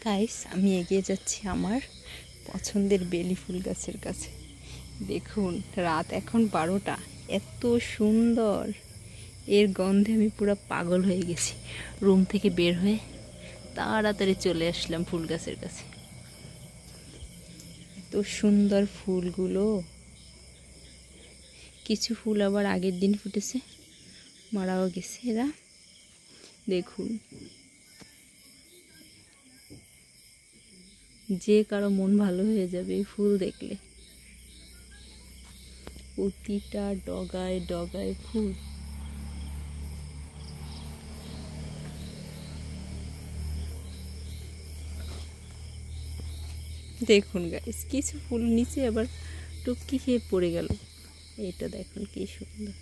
Guys, আমি এগিয়ে যাচ্ছি আমার পছন্দের বেলি ফুল গাছের কাছে। দেখুন, রাত এখন 12টা, এত সুন্দর। এর গন্ধে আমি পুরো পাগল হয়ে গেছি। রুম থেকে বের হয়ে তাড়াতাড়ি চলে আসলাম ফুল গাছের কাছে। এত সুন্দর ফুলগুলো। কিছু ফুল আবার আগের দিন ফুটেছে, মারাও গেছে এরা। দেখুন, যে কারো মন ভালো হয়ে যাবে এই ফুল দেখলে। প্রতিটা ডগায় ডগায় ফুল। দেখুন গাইস, কিছু ফুল নিচে আবার টুপকি খেয়ে পড়ে গেল। এটা দেখুন কি সুন্দর।